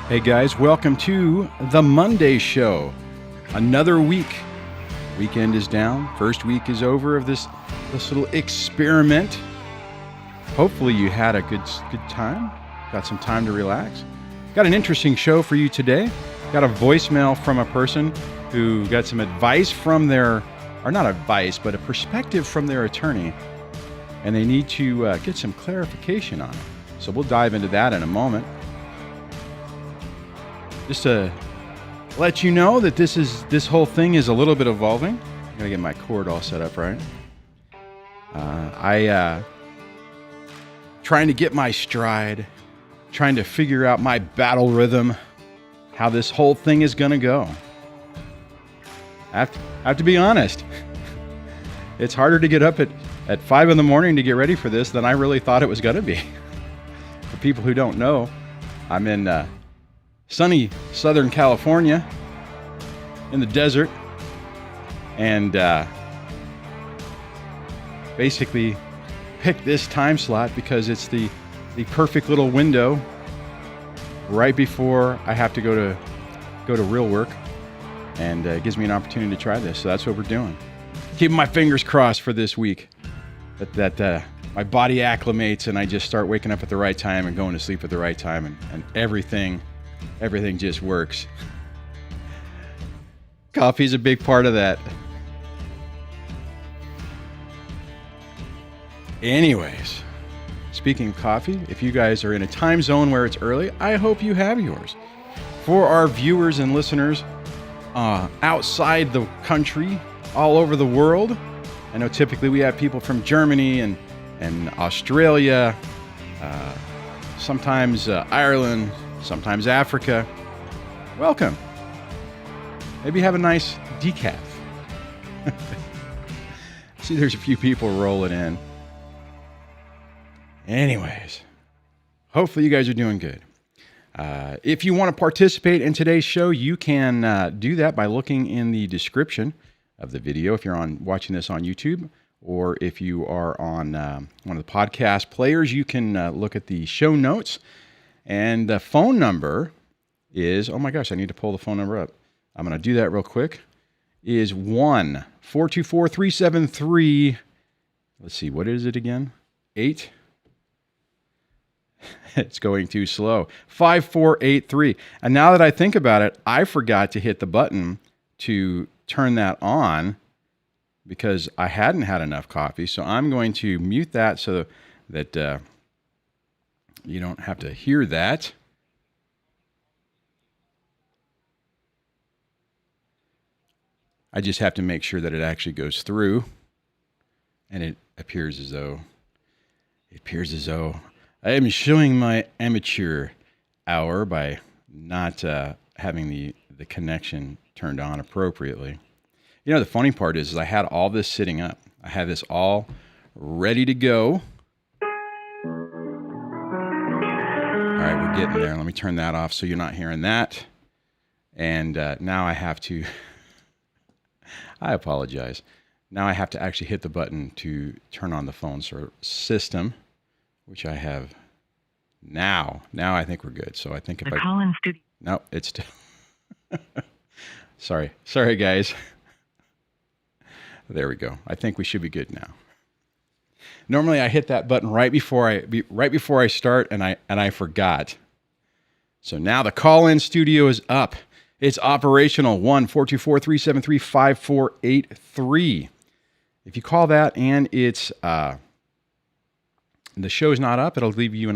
Hey guys, welcome to the Monday Show. Another week. Weekend is down. First week is over of this little experiment. Hopefully you had a good time. Got some time to relax. Got an interesting show for you today. Got a voicemail from a person who got some advice from their, or not advice, but a perspective from their attorney. And they need to get some clarification on it. So we'll dive into that in a moment. Just to let you know that this whole thing is a little bit evolving. I'm gonna get my cord all set up right. Trying to get my stride, trying to figure out my battle rhythm, how this whole thing is gonna go. I have to be honest. It's harder to get up at 5 in the morning to get ready for this than I really thought it was gonna be. For people who don't know, I'm in sunny Southern California in the desert, and basically picked this time slot because it's the perfect little window right before I have to go to real work, and it gives me an opportunity to try this. So that's what we're doing. Keeping my fingers crossed for this week that my body acclimates and I just start waking up at the right time and going to sleep at the right time, and everything just works. Coffee's a big part of that. Anyways, speaking of coffee, if you guys are in a time zone where it's early, I hope you have yours. For our viewers and listeners outside the country, all over the world, I know typically we have people from Germany and Australia, sometimes Ireland, sometimes Africa. Welcome. Maybe have a nice decaf. See, there's a few people rolling in. Anyways, hopefully you guys are doing good. If you want to participate in today's show, you can do that by looking in the description of the video if you're watching this on YouTube, or if you are on one of the podcast players, you can look at the show notes. And the phone number is, oh my gosh, I need to pull the phone number up. I'm going to do that real quick. Is 1-424-373. Let's see, what is it again? 8. It's going too slow. 5483. And now that I think about it, I forgot to hit the button to turn that on because I hadn't had enough coffee. So I'm going to mute that so that you don't have to hear that. I just have to make sure that it actually goes through, and it appears as though I am showing my amateur hour by not having the connection turned on appropriately. You know, the funny part is I had all this sitting up. I had this all ready to go. All right, we're getting there. Let me turn that off so you're not hearing that. And now I have to, I apologize. Now I have to actually hit the button to turn on the phone system, which I have now. Now I think we're good. So I think if no, it's still, sorry, guys. There we go. I think we should be good now. Normally I hit that button right before I start, and I forgot. So now the call-in studio is up. It's operational. 1-424-373-5483. If you call that and it's the show's not up, it'll leave you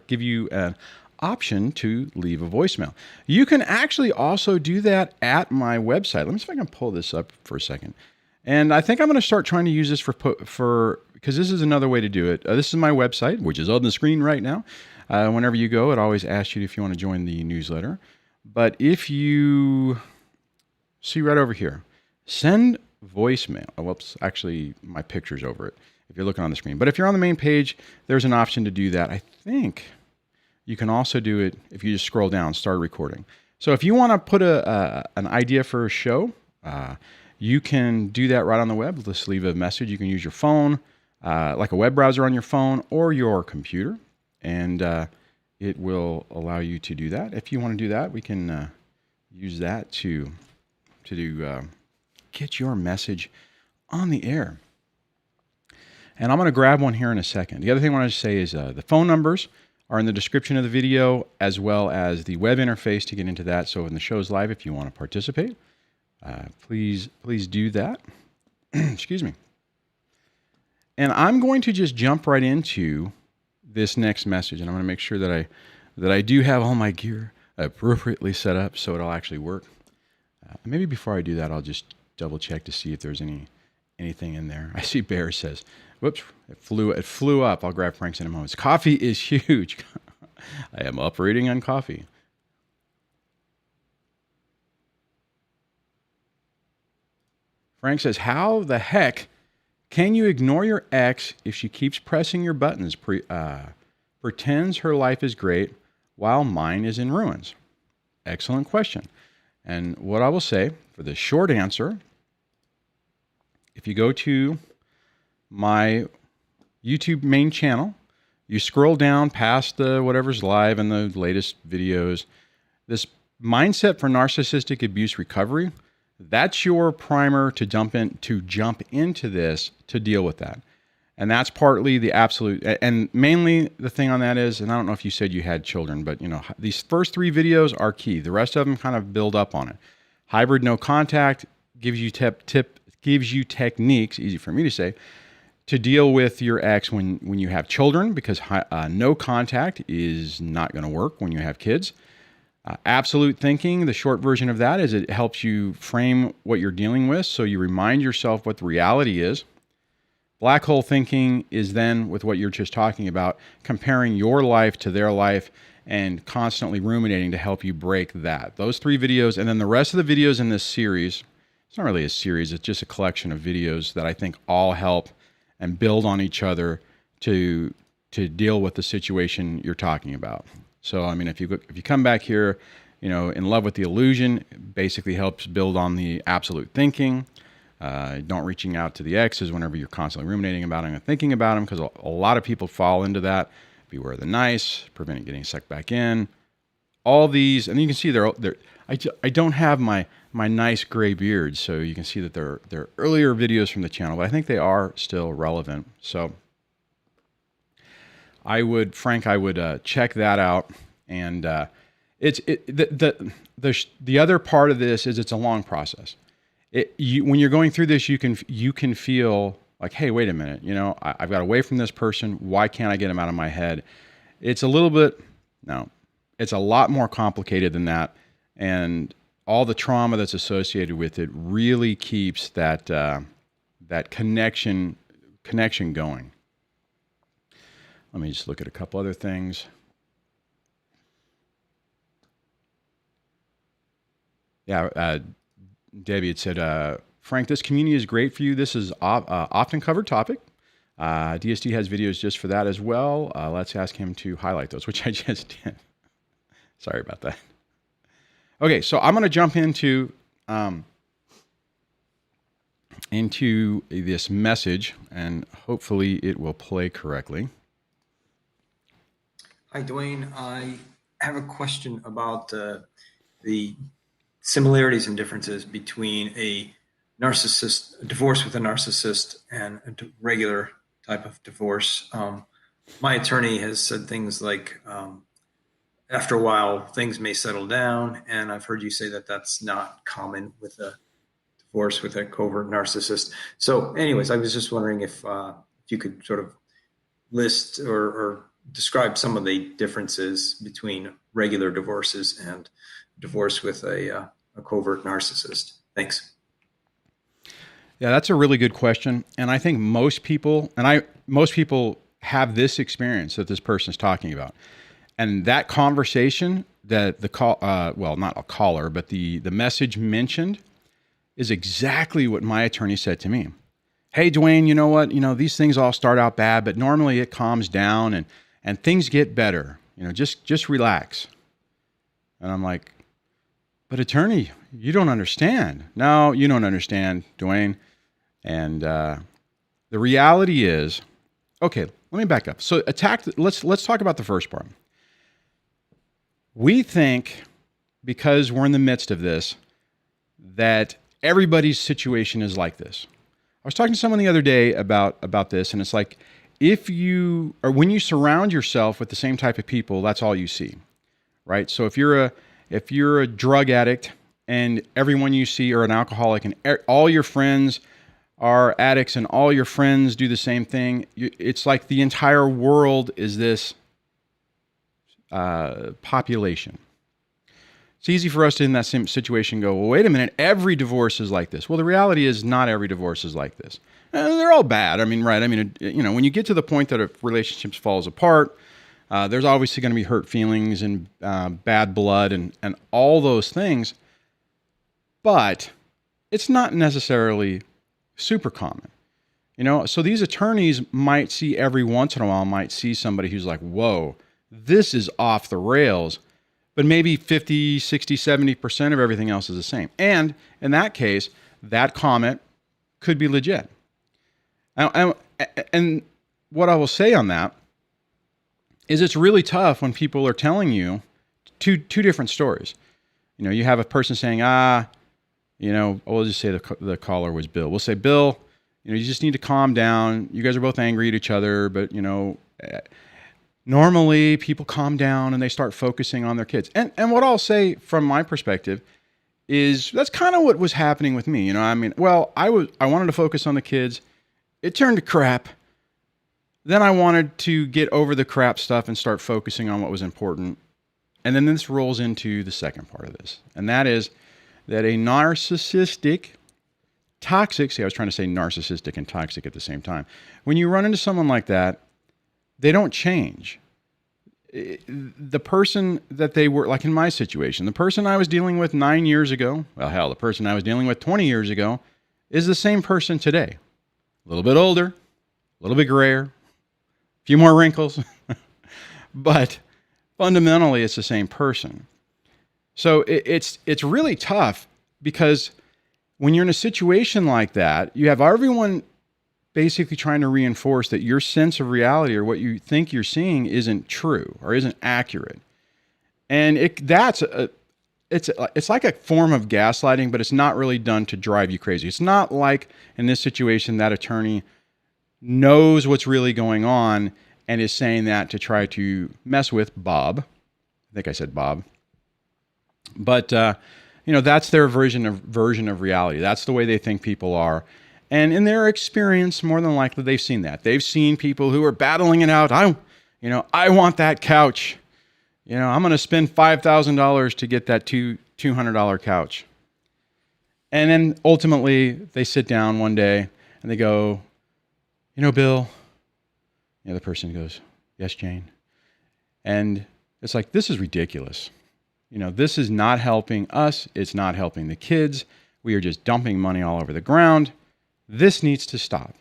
give you an option to leave a voicemail. You can actually also do that at my website. Let me see if I can pull this up for a second. And I think I'm going to start trying to use this for because this is another way to do it. This is my website, which is on the screen right now. Whenever you go, it always asks you if you want to join the newsletter. But if you see right over here, send voicemail. Oh, whoops, actually my picture's over it if you're looking on the screen. But if you're on the main page, there's an option to do that. I think you can also do it if you just scroll down, start recording. So if you want to put an idea for a show, you can do that right on the web. Just leave a message. You can use your phone, like a web browser on your phone or your computer. And it will allow you to do that. If you want to do that, we can use that to get your message on the air. And I'm going to grab one here in a second. The other thing I want to say is the phone numbers are in the description of the video, as well as the web interface to get into that. So when the show's live, if you want to participate, please do that. Excuse me. And I'm going to just jump right into this next message, and I'm going to make sure that I do have all my gear appropriately set up so it'll actually work. Maybe before I do that, I'll just double check to see if there's anything in there. I see Bear says, whoops, it flew up. I'll grab Frank's in a moment. Coffee is huge. I am operating on coffee. Frank says, how the heck can you ignore your ex if she keeps pressing your buttons, pretends her life is great while mine is in ruins? Excellent question. And what I will say for the short answer, if you go to my YouTube main channel, you scroll down past the whatever's live and the latest videos, this mindset for narcissistic abuse recovery, that's your primer to jump into this to deal with that. And that's partly the absolute, and mainly the thing on that is, and I don't know if you said you had children, but these first 3 videos are key. The rest of them kind of build up on it. Hybrid no contact gives you gives you techniques, easy for me to say, to deal with your ex when you have children, because no contact is not going to work when you have kids. Absolute thinking, the short version of that is it helps you frame what you're dealing with, so you remind yourself what the reality is. Black hole thinking is then with what you're just talking about, comparing your life to their life and constantly ruminating to help you break that. Those 3 videos, and then the rest of the videos in this series, it's not really a series, it's just a collection of videos that I think all help and build on each other to deal with the situation you're talking about. So, I mean, if you come back here, in love with the illusion, it basically helps build on the absolute thinking. Don't reaching out to the exes whenever you're constantly ruminating about them and thinking about them, because a lot of people fall into that. Beware the nice, preventing getting sucked back in. All these, and you can see I don't have my nice gray beard, so you can see that they're earlier videos from the channel, but I think they are still relevant. So I would check that out. And the other part of this is it's a long process. When you're going through this, you can feel like, hey, wait a minute, I've got away from this person. Why can't I get him out of my head? It's a lot more complicated than that. And all the trauma that's associated with it really keeps that connection going. Let me just look at a couple other things. Yeah, Debbie had said, Frank, this community is great for you. This is often covered topic. DSD has videos just for that as well. Let's ask him to highlight those, which I just did. Sorry about that. Okay, so I'm going to jump into this message, and hopefully it will play correctly. Hi, Duane. I have a question about the similarities and differences between a divorce with a narcissist and a regular type of divorce. My attorney has said things like, after a while, things may settle down, and I've heard you say that that's not common with a divorce with a covert narcissist. So anyways, I was just wondering if you could sort of list or describe some of the differences between regular divorces and divorce with a covert narcissist. Thanks. Yeah, that's a really good question. And I think most people have this experience that this person is talking about. And that conversation that not a caller, but the message mentioned is exactly what my attorney said to me. Hey, Duane, you know what? These things all start out bad, but normally it calms down and things get better. Just relax. And I'm like, but attorney, you don't understand. No, you don't understand, Duane. And the reality is, okay, let me back up. So let's talk about the first part. We think, because we're in the midst of this, that everybody's situation is like this. I was talking to someone the other day about this, and it's like, when you surround yourself with the same type of people, that's all you see, right? So if you're a drug addict and everyone you see are an alcoholic, and all your friends are addicts and all your friends do the same thing, it's like the entire world is this population. It's easy for us to, in that same situation, go, well, wait a minute, every divorce is like this. Well, the reality is not every divorce is like this. They're all bad. I mean, right? I mean, when you get to the point that a relationship falls apart, there's obviously going to be hurt feelings and bad blood and all those things. But it's not necessarily super common. So these attorneys might see every once in a while, might see somebody who's like, whoa, this is off the rails. But maybe 50, 60, 70% of everything else is the same. And in that case, that comment could be legit. And what I will say on that is it's really tough when people are telling you two different stories. You have a person saying, we'll just say the caller was Bill. We'll say, Bill, you just need to calm down. You guys are both angry at each other, but, normally people calm down and they start focusing on their kids. And what I'll say from my perspective is that's kind of what was happening with me. I wanted to focus on the kids. It turned to crap. Then I wanted to get over the crap stuff and start focusing on what was important. And then this rolls into the second part of this. And that is that a narcissistic, toxic, I was trying to say narcissistic and toxic at the same time. When you run into someone like that, they don't change. The person that they were, like in my situation, the person I was dealing with 9 years ago, the person I was dealing with 20 years ago is the same person today. A little bit older, a little bit grayer, a few more wrinkles, but fundamentally it's the same person. So it's really tough because when you're in a situation like that, you have everyone basically trying to reinforce that your sense of reality or what you think you're seeing isn't true or isn't accurate. And it's like a form of gaslighting, but it's not really done to drive you crazy. It's not like in this situation that attorney knows what's really going on and is saying that to try to mess with Bob. I think I said Bob. But that's their version of reality. That's the way they think people are. And in their experience, more than likely, they've seen that. They've seen people who are battling it out. I want that couch. I'm going to spend $5,000 to get that $200 couch. And then ultimately, they sit down one day and they go, Bill. The person goes, yes, Jane. And it's like, this is ridiculous. This is not helping us. It's not helping the kids. We are just dumping money all over the ground. This needs to stop.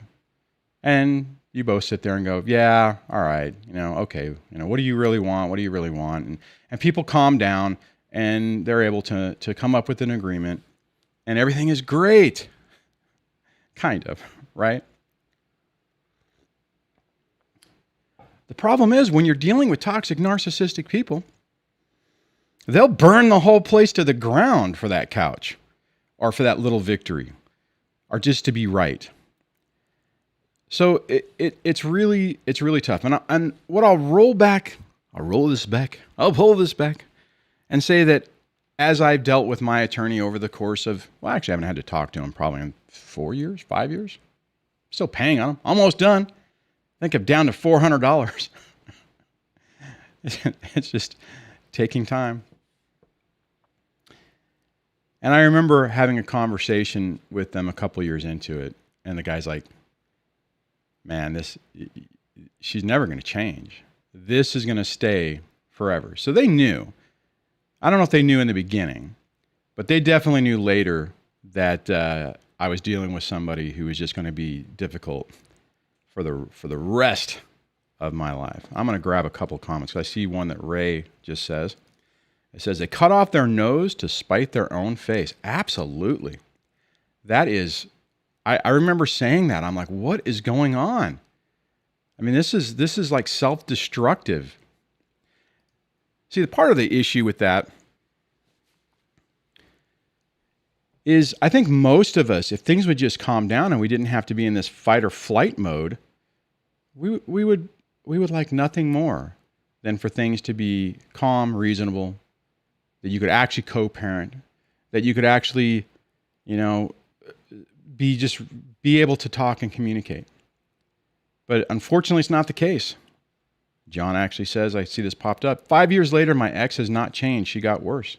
And you both sit there and go, yeah, all right, okay, what do you really want? What do you really want? And people calm down and they're able to come up with an agreement and everything is great. Kind of, right? The problem is when you're dealing with toxic, narcissistic people, they'll burn the whole place to the ground for that couch or for that little victory or just to be right. So it's really tough. And what I'll pull this back and say that as I've dealt with my attorney over the course of, actually I haven't had to talk to him probably in 4 years, 5 years. Still paying on him, almost done. I think I'm down to $400. It's just taking time. And I remember having a conversation with them a couple years into it. And the guy's like, man, she's never going to change. This is going to stay forever. So they knew. I don't know if they knew in the beginning, but they definitely knew later that I was dealing with somebody who was just going to be difficult for the rest of my life. I'm going to grab a couple comments because I see one that Ray just says. It says, they cut off their nose to spite their own face. Absolutely. That is, I remember saying that. I'm like, what is going on? I mean, this is like self-destructive. See, the part of the issue with that is I think most of us, if things would just calm down and we didn't have to be in this fight or flight mode, we would like nothing more than for things to be calm, reasonable, that you could actually co-parent, that you could actually, be able to talk and communicate. But unfortunately, it's not the case. John actually says, I see this popped up. 5 years later, my ex has not changed. She got worse.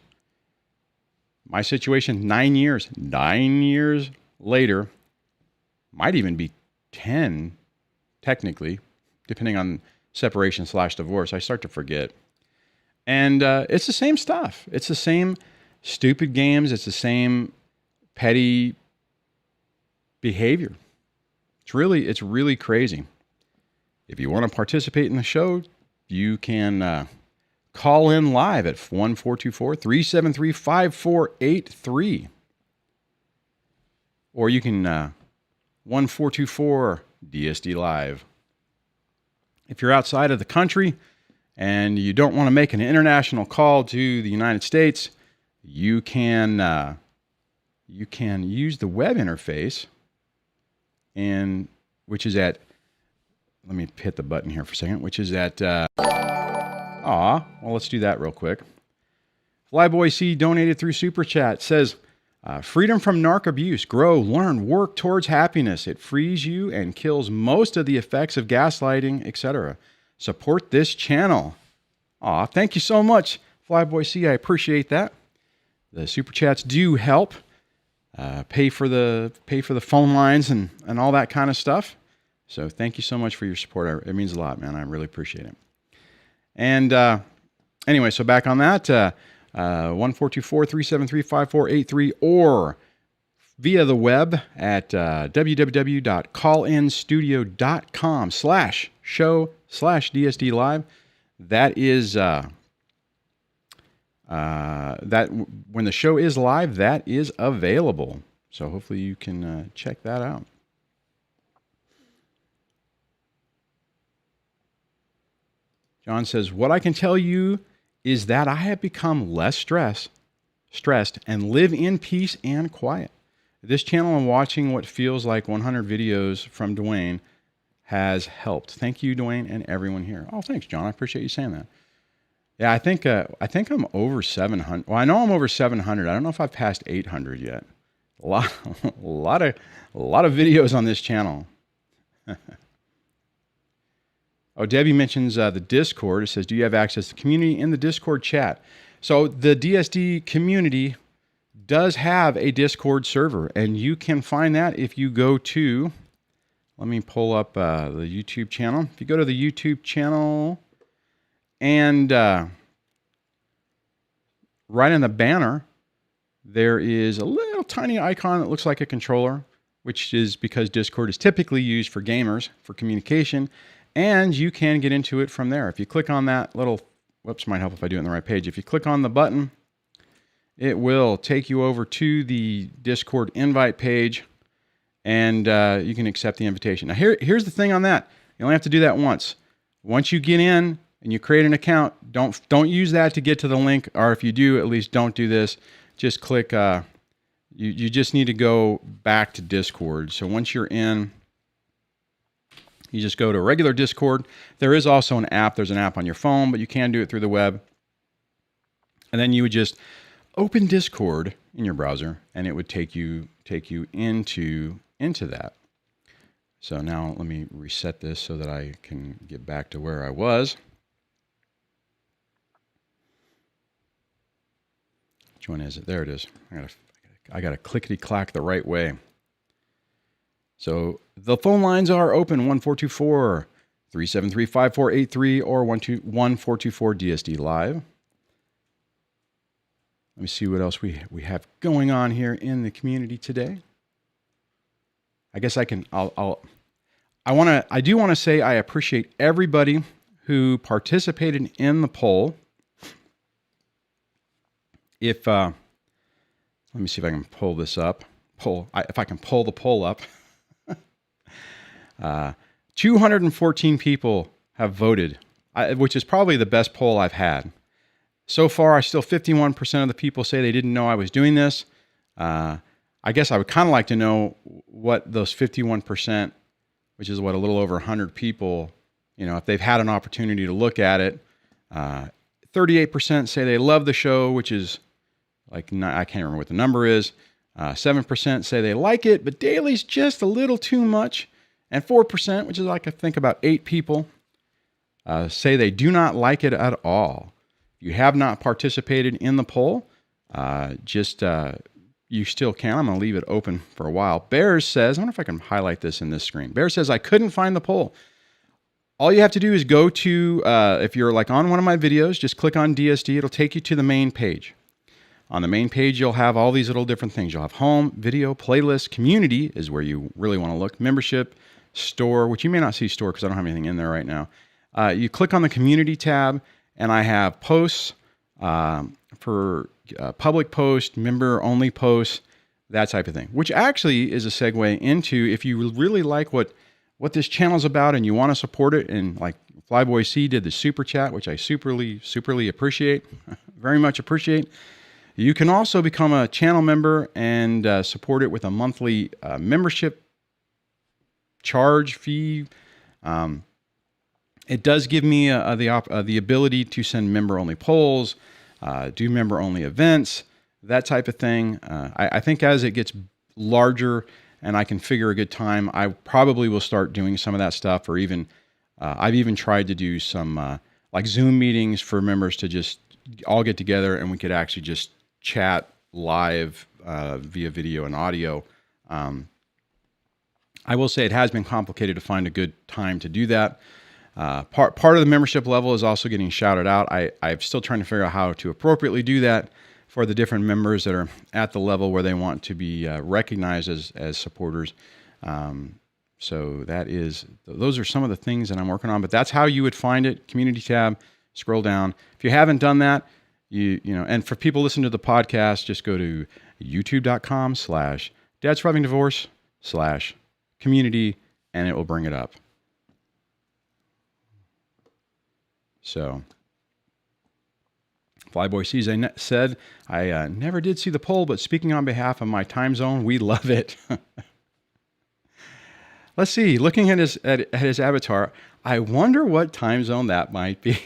My situation, 9 years. 9 years later, might even be 10, technically, depending on separation/divorce. I start to forget. And it's the same stuff. It's the same stupid games. It's the same petty behavior. It's really crazy. If you want to participate in the show, you can call in live at 1-424-373-5483. Or you can 1-424 DSD Live. If you're outside of the country and you don't want to make an international call to the United States, you can use the web interface, and which is at, let me hit the button here for a second, which is at, well, let's do that real quick. Flyboy C donated through Super Chat, says, freedom from narc abuse. Grow, learn, work towards happiness. It frees you and kills most of the effects of gaslighting, etc. Support this channel. Thank you so much, Flyboy C. I appreciate that. The Super Chats do help pay for the phone lines and all that kind of stuff. So thank you so much for your support. It means a lot, man. I really appreciate it. And anyway, so back on that, 1-424-373-5483 or via the web at www.callinstudio.com/show/DSD Live. That is that when the show is live, that is available. So hopefully you can check that out. John says, what I can tell you is that I have become less stressed and live in peace and quiet. This channel and watching what feels like 100 videos from Duane has helped. Thank you, Duane, and everyone here. Oh, thanks, John. I appreciate you saying that. Yeah, I think I'm over 700. Well, I know I'm over 700. I don't know if I've passed 800 yet. A lot of videos on this channel. Oh, Debbie mentions the Discord. It says, do you have access to the community in the Discord chat? So the DSD community does have a Discord server, and you can find that if you go to, let me pull up the YouTube channel. If you go to the YouTube channel and right in the banner, there is a little tiny icon that looks like a controller, which is because Discord is typically used for gamers, for communication. And you can get into it from there. If you click on that little, whoops, might help if I do it on the right page. If you click on the button, it will take you over to the Discord invite page, and you can accept the invitation. Now, here's the thing on that. You only have to do that once. Once you get in and you create an account, don't use that to get to the link, or if you do, at least don't do this. Just click, you just need to go back to Discord. So once you're in, you just go to regular Discord. There is also an app. There's an app on your phone, but you can do it through the web. And then you would just open Discord in your browser, and it would take you into that. So now let me reset this so that I can get back to where I was. Which one is it? There it is. I got to clickety-clack the right way. So the phone lines are open, 1-424-373-5483 or 1-424 DSD Live. Let me see what else we have going on here in the community today. I guess I do want to say I appreciate everybody who participated in the poll. Let me see if I can pull this up. If I can pull the poll up. 214 people have voted, which is probably the best poll I've had. So far, I still 51% of the people say they didn't know I was doing this. I guess I would kind of like to know what those 51%, which is what, a little over 100 people, if they've had an opportunity to look at it. 38% say they love the show, which is I can't remember what the number is. 7% say they like it, but daily's just a little too much. And 4%, which is I think about 8 people, say they do not like it at all. If you have not participated in the poll, you still can. I'm going to leave it open for a while. Bears says, I wonder if I can highlight this in this screen. Bears says, I couldn't find the poll. All you have to do is go to, if you're on one of my videos, just click on DSD. It'll take you to the main page. On the main page, you'll have all these little different things. You'll have home, video, playlist, community is where you really want to look, membership, store, which you may not see store because I don't have anything in there right now. You click on the community tab, and I have posts for public post, member-only posts, that type of thing, which actually is a segue into if you really like what this channel is about and you want to support it, and like Flyboy C did the super chat, which I superly appreciate, very much appreciate. You can also become a channel member and support it with a monthly membership charge fee. It does give me the ability to send member-only polls, do member-only events, that type of thing. I think as it gets larger and I can figure a good time, I probably will start doing some of that stuff, or even I've even tried to do some Zoom meetings for members to just all get together and we could actually just chat live via video and audio. I will say it has been complicated to find a good time to do that. Part of the membership level is also getting shouted out. I'm still trying to figure out how to appropriately do that for the different members that are at the level where they want to be recognized as supporters. So those are some of the things that I'm working on, but that's how you would find it. Community tab, scroll down. If you haven't done that, and for people listening to the podcast, just go to youtube.com/dadsurvivingdivorce/community, and it will bring it up. So, Flyboy CZ said, I never did see the poll, but speaking on behalf of my time zone, we love it. Let's see, looking at his avatar, I wonder what time zone that might be.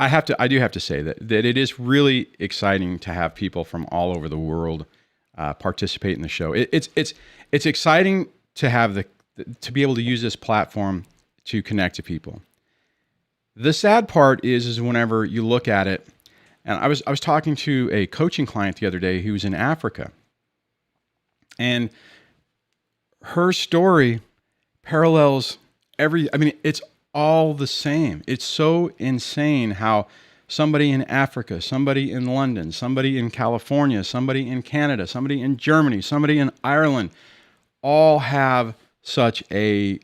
I do have to say that it is really exciting to have people from all over the world participate in the show. It's exciting to have to be able to use this platform to connect to people. The sad part is whenever you look at it, and I was talking to a coaching client the other day who's in Africa, and her story parallels it's all the same. It's so insane how somebody in Africa, somebody in London, somebody in California, somebody in Canada, somebody in Germany, somebody in Ireland, all have such a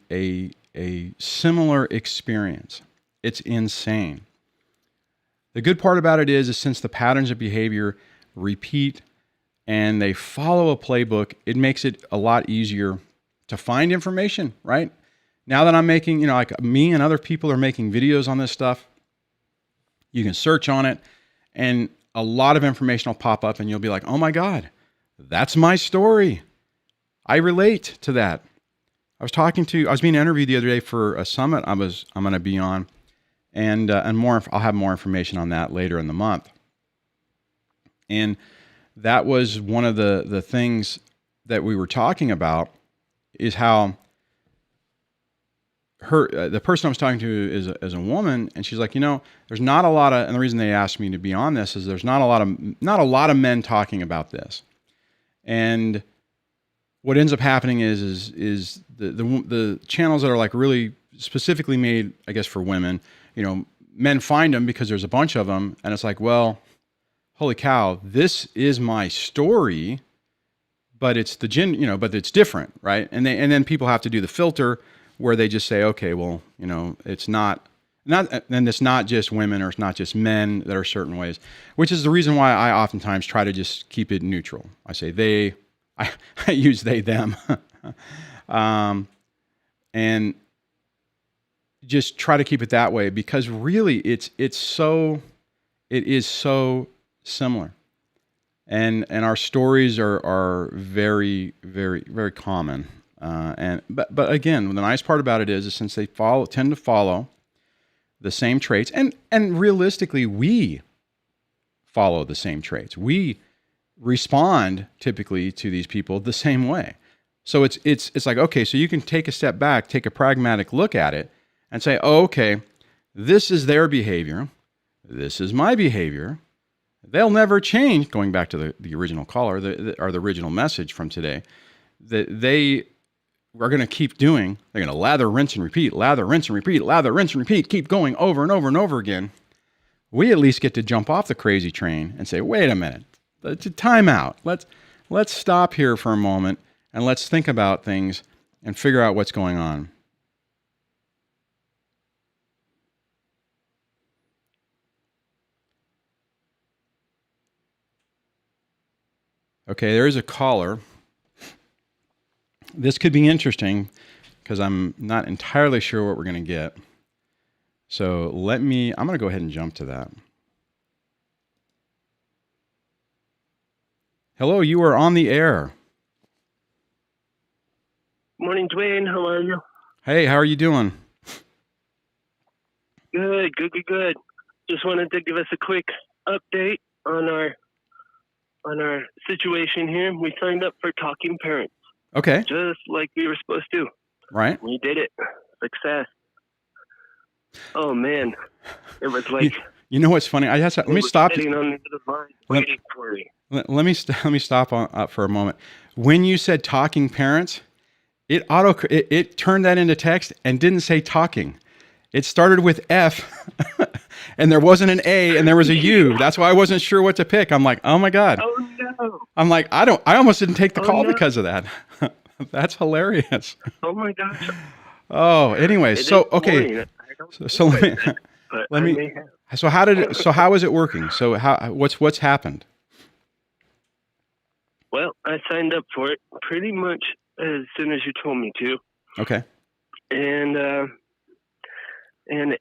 similar experience. It's insane. The good part about it is since the patterns of behavior repeat and they follow a playbook, it makes it a lot easier to find information, right? Now that I'm making, me and other people are making videos on this stuff, you can search on it and a lot of information will pop up and you'll be like, oh my God, that's my story. I relate to that. I was being interviewed the other day for a summit I'm going to be on, and I'll have more information on that later in the month. And that was one of the things that we were talking about is how the person I was talking to is a woman, and she's like, there's not a lot of, and the reason they asked me to be on this is there's not a lot of men talking about this. And what ends up happening is the channels that are really specifically made, I guess, for women, men find them because there's a bunch of them, and it's like, well, holy cow, this is my story, but it's but it's different, right? And then people have to do the filter where they just say, okay, well, it's not, and it's not just women or it's not just men that are certain ways, which is the reason why I oftentimes try to just keep it neutral. I say they. I use they, them. And just try to keep it that way, because really it is so similar. And our stories are very, very, very common. But again, the nice part about it is since they tend to follow the same traits, and realistically, we follow the same traits. We respond typically to these people the same way. So it's like, okay, so you can take a step back, take a pragmatic look at it, and say, oh, okay, this is their behavior, this is my behavior. They'll never change. Going back to the original caller, or the original message from today, that they are going to keep doing. They're going to lather, rinse, and repeat, lather, rinse, and repeat, lather, rinse, and repeat, keep going over and over and over again. We at least get to jump off the crazy train and say, wait a minute, time out. Let's stop here for a moment and let's think about things and figure out what's going on. Okay, there is a caller. This could be interesting because I'm not entirely sure what we're going to get. So I'm going to go ahead and jump to that. Hello, you are on the air. Morning, Duane. How are you? Hey, how are you doing? Good. Just wanted to give us a quick update on our situation here. We signed up for Talking Parents. Okay. Just like we were supposed to. Right. We did it. Success. Oh man, it was like. You know what's funny? Let me stop. Sitting on the line waiting for me. Let me stop up for a moment. When you said Talking Parents, it turned that into text and didn't say talking. It started with F, and there wasn't an A, and there was a U. That's why I wasn't sure what to pick. I'm like, oh my God. Oh no. I'm like, I almost didn't take the call because of that. That's hilarious. Oh my gosh. Oh, anyway, so okay. So let me. So how is it working? So what's happened? Well, I signed up for it pretty much as soon as you told me to. Okay. And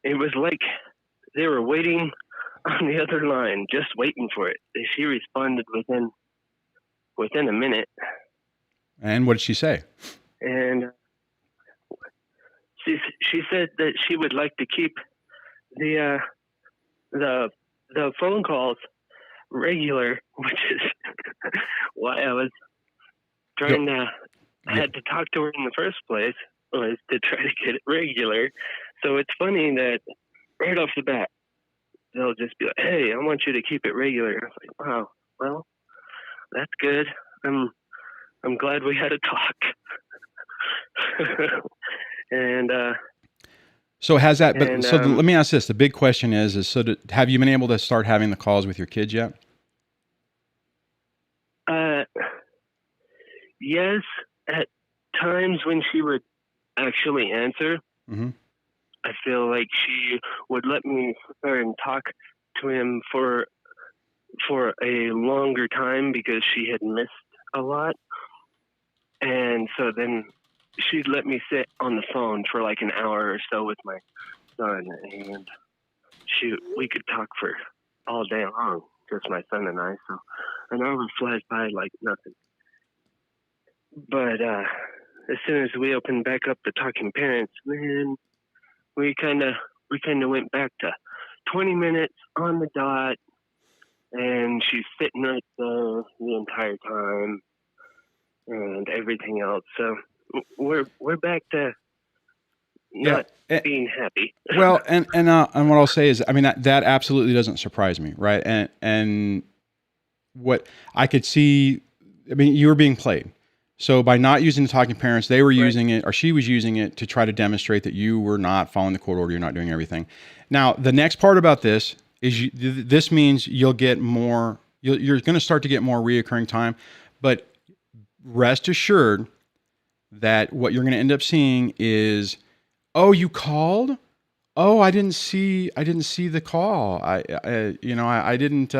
it was like they were waiting on the other line, just waiting for it. She responded within a minute. And what did she say? And she said that she would like to keep the phone calls regular, which is why I was trying to. I had to talk to her in the first place, was to try to get it regular. So it's funny that right off the bat, they'll just be like, "Hey, I want you to keep it regular." I was like, "Wow, well, that's good. I'm glad we had a talk." And so has that? But let me ask this: the big question is have you been able to start having the calls with your kids yet? Yes. At times when she would actually answer, mm-hmm. I feel like she would let me sit there and talk to him for a longer time because she had missed a lot. And so then she'd let me sit on the phone for like an hour or so with my son, and we could talk for all day long, just my son and I. So an hour flies by like nothing. But as soon as we opened back up the Talking Parents, man, we kind of went back to 20 minutes on the dot, and she's sitting right there the entire time, and everything else. So we're back to not being happy. Well, and what I'll say is, I mean, that absolutely doesn't surprise me, right? And what I could see, I mean, you were being played. So by not using the Talking Parents, they were using it, or she was using it to try to demonstrate that you were not following the court order, you're not doing everything. Now, the next part about this is this means you'll get more, you're going to start to get more reoccurring time, but rest assured that what you're going to end up seeing is, oh, you called? Oh, I didn't see the call. I didn't,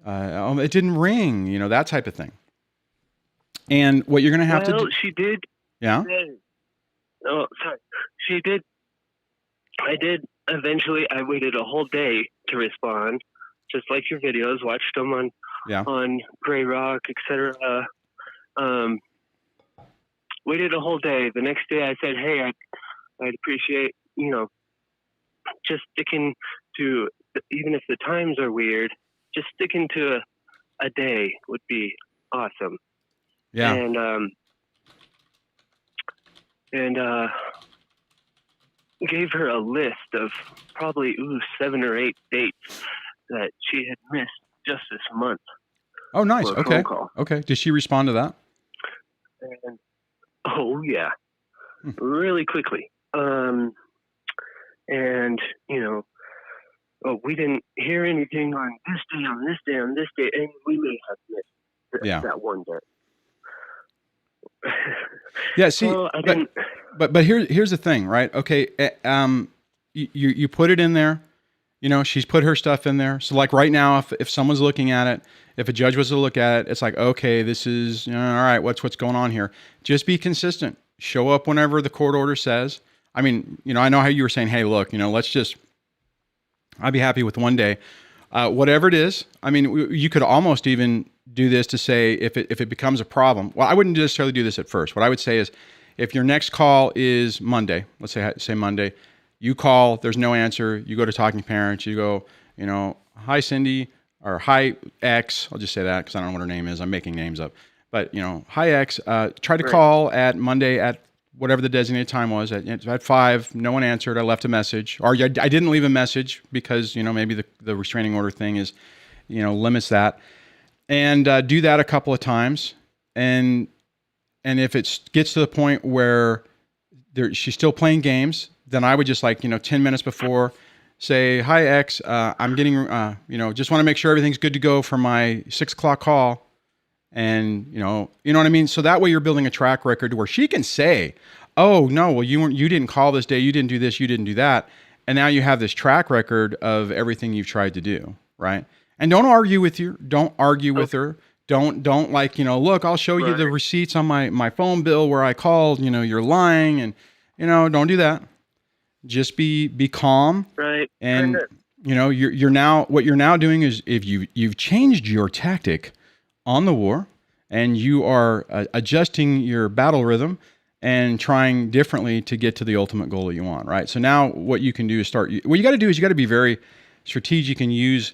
it didn't ring, that type of thing. And what you're going to have to do. She did. Yeah. Oh, sorry. she did. I did. Eventually, I waited a whole day to respond, just like your videos. Watched them on Gray Rock, etc. Waited a whole day. The next day, I said, "Hey, I'd appreciate, just sticking to, even if the times are weird, just sticking to a day would be awesome." Yeah. And gave her a list of probably 7 or 8 dates that she had missed just this month. Oh, nice. For a Okay. phone call. Okay. Did she respond to that? And, oh yeah, really quickly. And we didn't hear anything on this day, on this day, on this day, and we may have missed that one day. Yeah. See, well, I didn't. But here's the thing, right? Okay. You put it in there. She's put her stuff in there. So like right now, if someone's looking at it, if a judge was to look at it, it's like, okay, this is all right. What's going on here? Just be consistent. Show up whenever the court order says. I mean, I know how you were saying, hey, look, I'd be happy with one day, whatever it is. I mean, you could almost even do this to say if it becomes a problem. Well, I wouldn't necessarily do this at first. What I would say is, if your next call is Monday, let's say Monday, you call, there's no answer. You go to Talking Parents. You go, hi Cindy, or hi X. I'll just say that because I don't know what her name is. I'm making names up. But hi X. Try to call at Monday at whatever the designated time was at 5. No one answered. I left a message, or I didn't leave a message because maybe the restraining order thing is limits that, and do that a couple of times, and if it gets to the point where she's still playing games, then I would just 10 minutes before say, hi X, I'm getting just want to make sure everything's good to go for my 6 o'clock call. And you know what I mean? So that way you're building a track record where she can say, oh no, well you didn't call this day, you didn't do this, you didn't do that. And now you have this track record of everything you've tried to do, right? And don't argue with her. Don't look, I'll show you the receipts on my phone bill where I called, you're lying, and don't do that. Just be calm. Right. And you're now, what you're now doing is, if you've changed your tactic on the war, and you are adjusting your battle rhythm and trying differently to get to the ultimate goal that you want, right? So now what you can do is what you got to do is you got to be very strategic and use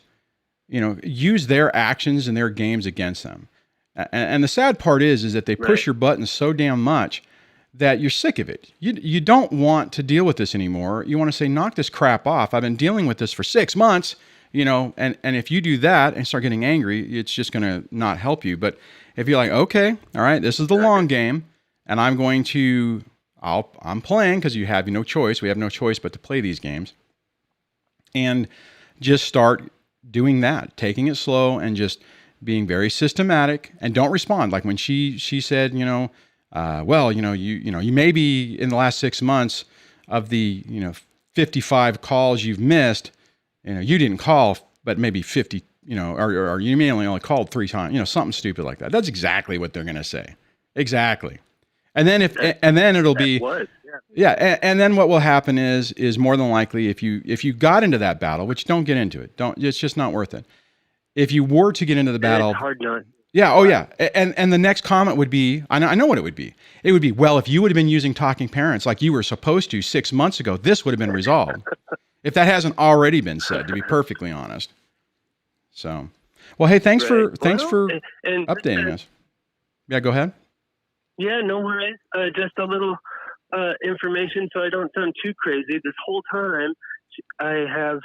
their actions and their games against them. And the sad part is that they push your buttons so damn much that you're sick of it. You don't want to deal with this anymore. You want to say, knock this crap off. I've been dealing with this for 6 months. And if you do that and start getting angry, it's just going to not help you. But if you're like, okay, all right, this is the long game, and I'm playing, because you have no choice. We have no choice but to play these games. And just start doing that, taking it slow and just being very systematic, and don't respond. Like when she said, you may be in the last 6 months of the, 55 calls you've missed, you didn't call, but maybe 50, or you may only called 3 times, something stupid like that. That's exactly what they're going to say. Exactly. And then it'll be, and then what will happen is more than likely, if you got into that battle, which don't get into it, it's just not worth it. If you were to get into the battle, it's hard not. Yeah. Oh yeah. And the next comment would be, I know what it would be. It would be, well, if you would have been using Talking Parents like you were supposed to 6 months ago, this would have been resolved. If that hasn't already been said, to be perfectly honest. So, well, hey, thanks for updating us. Yeah, go ahead. Yeah, no worries. Just a little information so I don't sound too crazy. This whole time, I have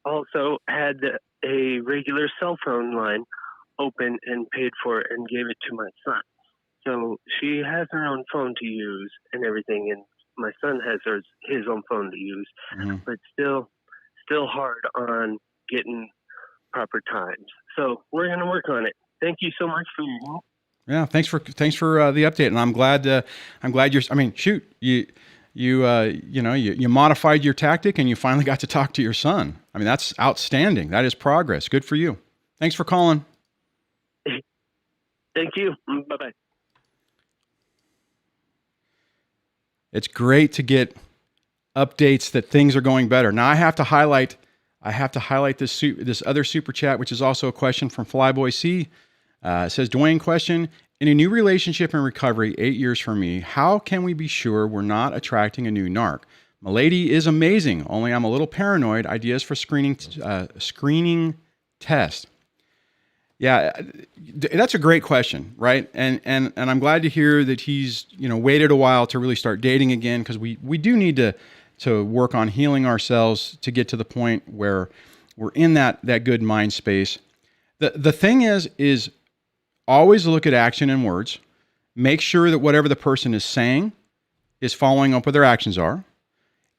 also had a regular cell phone line open and paid for and gave it to my son. So she has her own phone to use and everything, and my son has his own phone to use, but still hard on getting proper times. So we're going to work on it. Thank you so much for your help. Yeah, thanks for the update, and I'm glad you're. I mean, shoot, you modified your tactic and you finally got to talk to your son. I mean, that's outstanding. That is progress. Good for you. Thanks for calling. Thank you. Bye-bye. It's great to get updates that things are going better. Now I have to highlight this other super chat, which is also a question from Flyboy C. It says, Duane, question: in a new relationship and recovery, 8 years for me, how can we be sure we're not attracting a new narc? My lady is amazing, only I'm a little paranoid. Ideas for screening test. Yeah, that's a great question, right? And I'm glad to hear that he's waited a while to really start dating again, because we do need to work on healing ourselves to get to the point where we're in that good mind space. The thing is always look at action and words. Make sure that whatever the person is saying is following up what their actions are.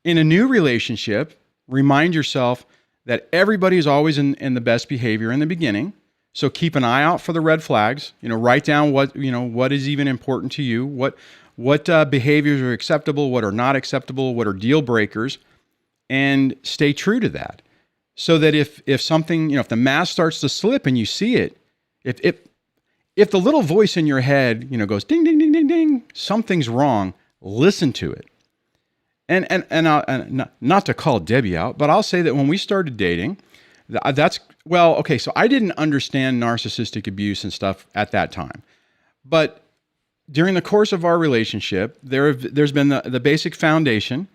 In a new relationship, remind yourself that everybody is always in the best behavior in the beginning. So keep an eye out for the red flags. Write down what is even important to you, what behaviors are acceptable, what are not acceptable, what are deal breakers, and stay true to that. So that if something, if the mask starts to slip and you see it, if the little voice in your head, goes ding, ding, ding, ding, ding, something's wrong, listen to it. And not to call Debbie out, but I'll say that when we started dating, so I didn't understand narcissistic abuse and stuff at that time. But during the course of our relationship, there's been the basic foundation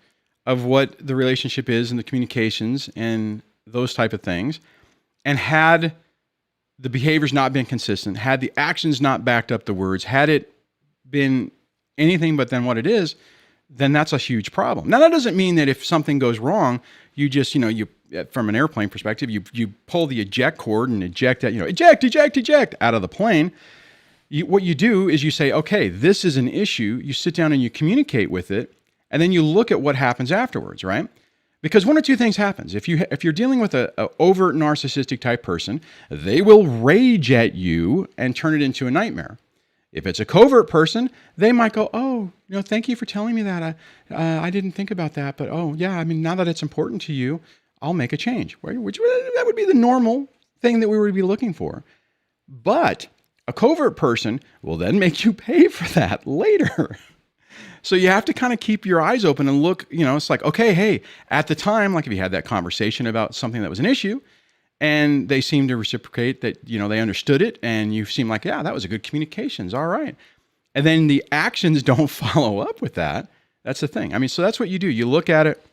of what the relationship is and the communications and those type of things. And had the behaviors not been consistent, had the actions not backed up the words, had it been anything but then what it is, then that's a huge problem. Now, that doesn't mean that if something goes wrong, you just, you from an airplane perspective, you pull the eject cord and eject that, eject out of the plane. What you do is you say, okay, this is an issue. You sit down and you communicate with it, and then you look at what happens afterwards, right? Because one or two things happens. If you're dealing with a overt narcissistic type person, they will rage at you and turn it into a nightmare. If it's a covert person, they might go, oh, thank you for telling me that. I didn't think about that, but oh yeah, I mean, now that it's important to you, I'll make a change. Which that would be the normal thing that we would be looking for. But a covert person will then make you pay for that later. So you have to kind of keep your eyes open and look, it's like, okay, hey, at the time, like if you had that conversation about something that was an issue and they seemed to reciprocate that, they understood it and you seem like, yeah, that was a good communications. All right. And then the actions don't follow up with that. That's the thing. I mean, so that's what you do. You look at it.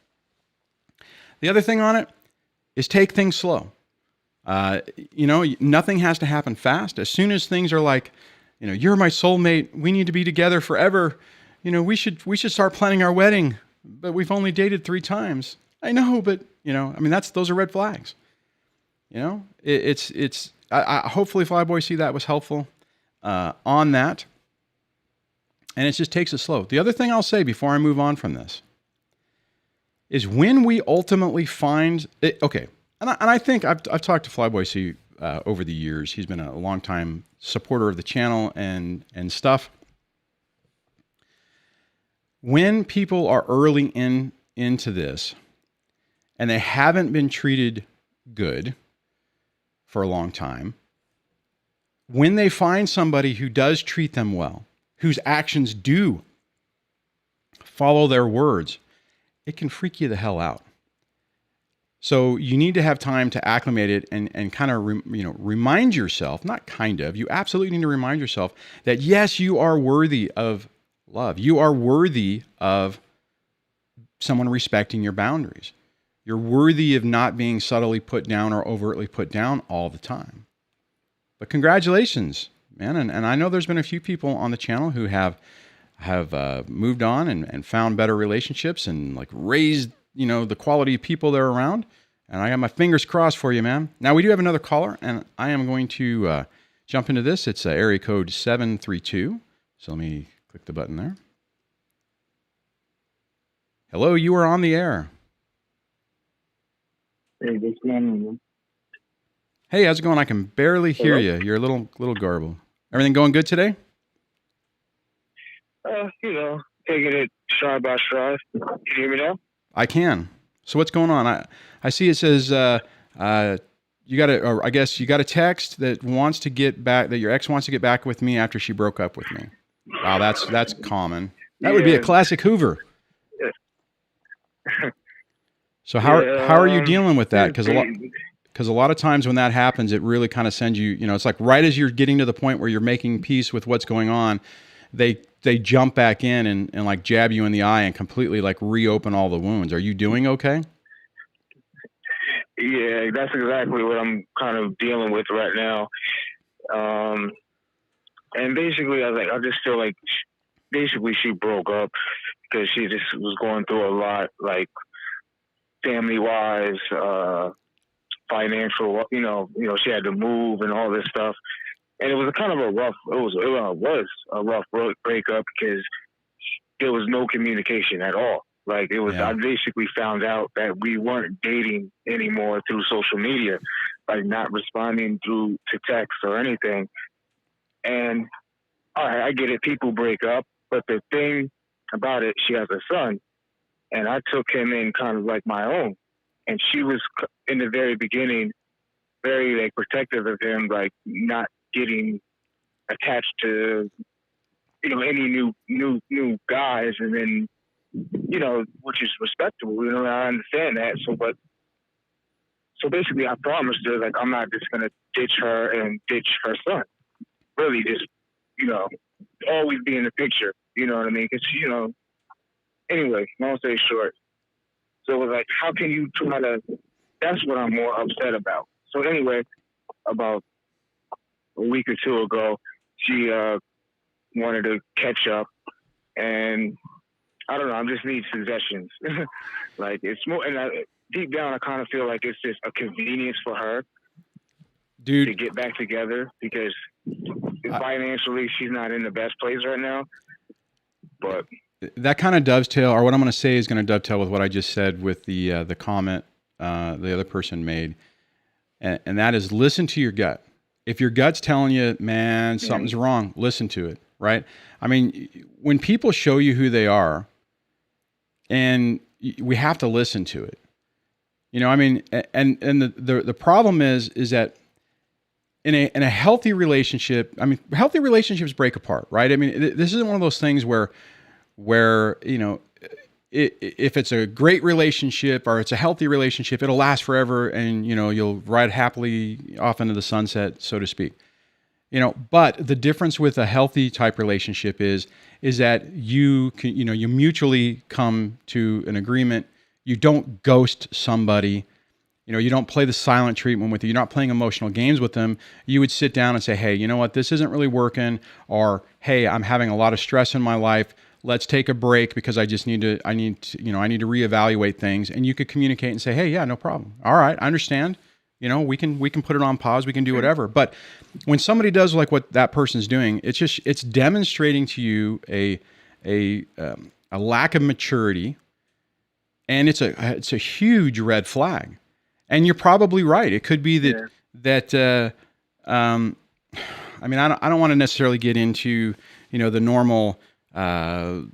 The other thing on it is take things slow. Nothing has to happen fast. As soon as things are like, you're my soulmate, we need to be together forever. We should start planning our wedding, but we've only dated 3 times. I know, but those are red flags. I hopefully Flyboy see that was helpful on that. And it just takes it slow. The other thing I'll say before I move on from this is when we ultimately find it, okay. And I think I've talked to Flyboy C over the years. He's been a longtime supporter of the channel and stuff. When people are early into this and they haven't been treated good for a long time, when they find somebody who does treat them well, whose actions do follow their words, it can freak you the hell out. So you need to have time to acclimate it and kind of, remind yourself, you absolutely need to remind yourself that yes, you are worthy of love. You are worthy of someone respecting your boundaries. You're worthy of not being subtly put down or overtly put down all the time. But congratulations, man. And I know there's been a few people on the channel who have moved on and found better relationships and like raised, the quality of people they're around. And I got my fingers crossed for you, man. Now we do have another caller and I am going to jump into this. It's area code 732. So let me click the button there. Hello, you are on the air. Hey, how's it going? I can barely hear you. You're a little garbled. Everything going good today? Taking it stride by stride. Can you hear me now? I can. So what's going on? I see it says you got a text that wants to get back, that your ex wants to get back with me after she broke up with me. Wow, that's common. That would be a classic Hoover. So how are you dealing with that? Just Because a lot of times when that happens, it really kind of sends you, it's like right as you're getting to the point where you're making peace with what's going on, they jump back in and like jab you in the eye and completely like reopen all the wounds. Are you doing okay? Yeah, that's exactly what I'm kind of dealing with right now. And basically, I just feel like basically she broke up because she just was going through a lot, like family wise, financial. She had to move and all this stuff, and it was kind of a rough. It was a rough breakup because there was no communication at all. Like it was, Yeah. I basically found out that we weren't dating anymore through social media, like not responding to text or anything. And all right, I get it, people break up, but the thing about it, she has a son, and I took him in kind of like my own. And she was in the very beginning very like protective of him, like not getting attached to any new guys, and then which is respectable. I understand that. So basically, I promised her like I'm not just gonna ditch her and ditch her son. Really, just always be in the picture. You know what I mean? Because anyway, long story short. So it was like, how can you try to? That's what I'm more upset about. So anyway, about a week or two ago, she wanted to catch up, and I don't know. I just need suggestions. Like it's more, and deep down, I kind of feel like it's just a convenience for her, Dude, to get back together because financially she's not in the best place right now. But that kind of dovetail, or what I'm going to say is going to dovetail with what I just said with the comment the other person made, and that is listen to your gut. If your gut's telling you, man, something's wrong, listen to it, right? I mean, when people show you who they are, and we have to listen to it. I mean, and the problem is that in a healthy relationship, I mean, healthy relationships break apart, right? I mean, this isn't one of those things where if it's a great relationship or it's a healthy relationship, it'll last forever, and you'll ride happily off into the sunset, so to speak. But the difference with a healthy type relationship is that you can, you mutually come to an agreement. You don't ghost somebody. You don't play the silent treatment with you. You're not playing emotional games with them. You would sit down and say, hey, you know what? This isn't really working. Or, hey, I'm having a lot of stress in my life. Let's take a break because I need to reevaluate things. And you could communicate and say, hey, yeah, no problem. All right. I understand. We can put it on pause. We can do whatever. But when somebody does like what that person's doing, it's demonstrating to you a lack of maturity, and it's a huge red flag. And you're probably right. It could be that I mean, I don't want to necessarily get into the normal MGTOW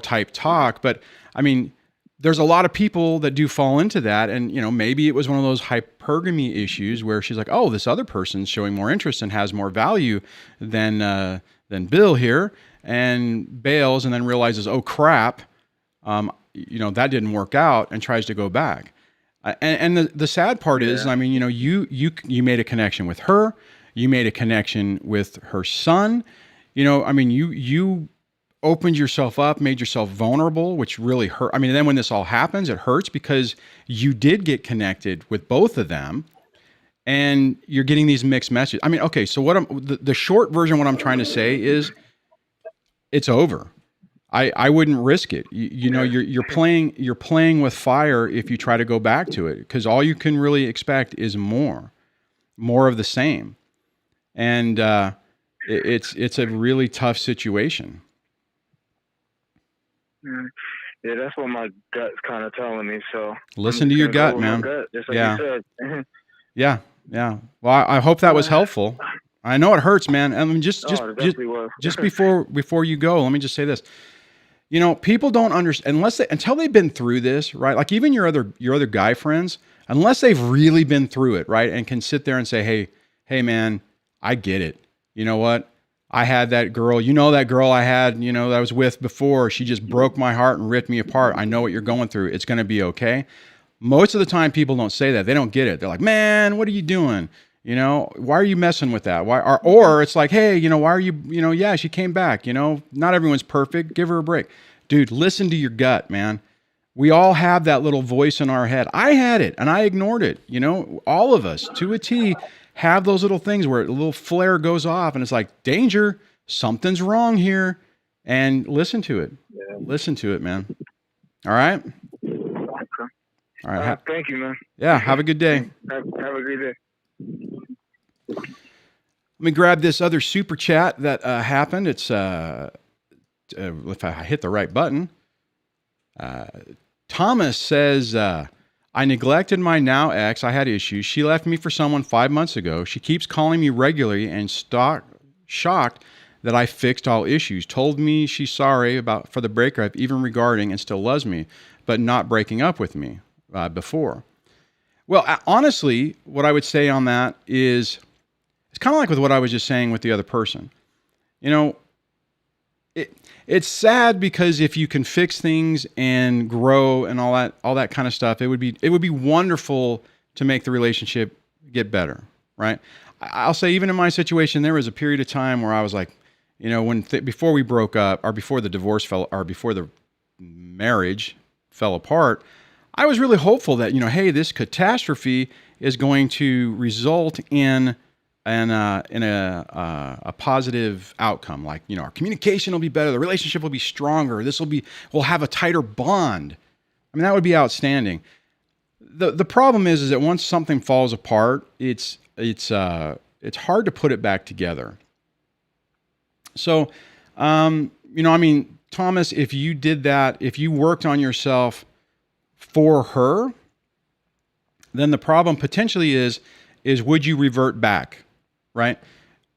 type talk, but I mean, there's a lot of people that do fall into that. And, maybe it was one of those hypergamy issues where she's like, oh, this other person's showing more interest and has more value than Bill here, and bails and then realizes, oh crap, that didn't work out, and tries to go back. And the sad part is, I mean, you made a connection with her, you made a connection with her son, I mean, you opened yourself up, made yourself vulnerable, which really hurt. I mean, then when this all happens, it hurts because you did get connected with both of them, and you're getting these mixed messages. I mean, okay, so the short version, what I'm trying to say is, it's over. I wouldn't risk it. You're playing with fire if you try to go back to it, because all you can really expect is more of the same, and it's a really tough situation. Yeah, that's what my gut's kind of telling me. So listen to your gut, man. Gut, just like you said. Yeah. Well, I hope that was helpful. I know it hurts, man. I mean, just before you go, let me just say this. People don't understand until they've been through this, right? Like even your other guy friends, unless they've really been through it, right, and can sit there and say, hey, man, I get it. You know what? I had that girl, that girl I had, that I was with before, she just broke my heart and ripped me apart. I know what you're going through. It's going to be okay. Most of the time people don't say that. They don't get it. They're like, man, what are you doing? Why are you messing with that? Why? Or it's like, hey, why are you, yeah, she came back, not everyone's perfect. Give her a break. Dude, listen to your gut, man. We all have that little voice in our head. I had it and I ignored it. All of us to a T have those little things where a little flare goes off and it's like, danger, something's wrong here. And listen to it. Yeah. Listen to it, man. All right. Okay. All right. Thank you, man. Yeah. Have a good day. Have a good day. Let me grab this other super chat that happened. It's if I hit the right button. Thomas says, I neglected my now ex. I had issues. She left me for someone 5 months ago. She keeps calling me regularly and shocked that I fixed all issues. Told me she's sorry for the breakup, even regarding, and still loves me, but not breaking up with me before. Well, honestly, what I would say on that is, it's kind of like with what I was just saying with the other person. It's sad because if you can fix things and grow and all that kind of stuff, it would be wonderful to make the relationship get better, right? I'll say even in my situation, there was a period of time where I was like, before we broke up or before the divorce before the marriage fell apart, I was really hopeful that, hey, this catastrophe is going to result in a positive outcome. Like, our communication will be better. The relationship will be stronger. We'll have a tighter bond. I mean, that would be outstanding. The problem is that once something falls apart, it's hard to put it back together. So, Thomas, if you did that, if you worked on yourself for her, then the problem potentially is would you revert back? Right?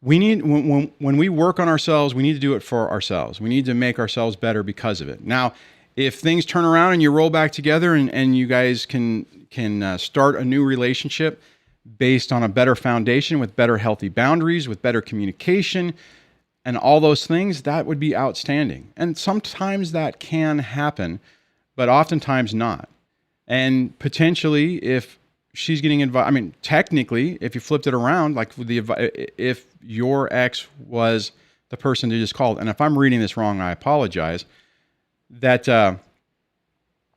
We need, when we work on ourselves, we need to do it for ourselves. We need to make ourselves better because of it. Now, if things turn around and you roll back together and you guys can start a new relationship based on a better foundation with better healthy boundaries, with better communication and all those things, that would be outstanding. And sometimes that can happen, but oftentimes not. And potentially if she's getting invited, technically, if you flipped it around, like if your ex was the person who just called, and if I'm reading this wrong, I apologize, that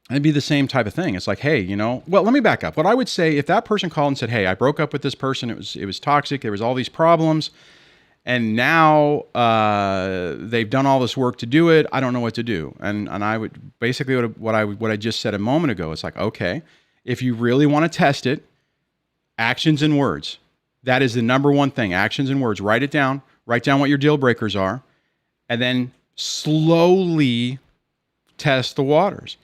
it'd be the same type of thing. It's like, hey, well, let me back up. What I would say, if that person called and said, hey, I broke up with this person, it was toxic, there was all these problems, and now they've done all this work to do it, I don't know what to do. And I would basically what I just said a moment ago. It's like, okay, if you really want to test it, actions and words. That is the number one thing. Actions and words. Write it down. Write down what your deal breakers are, and then slowly test the waters.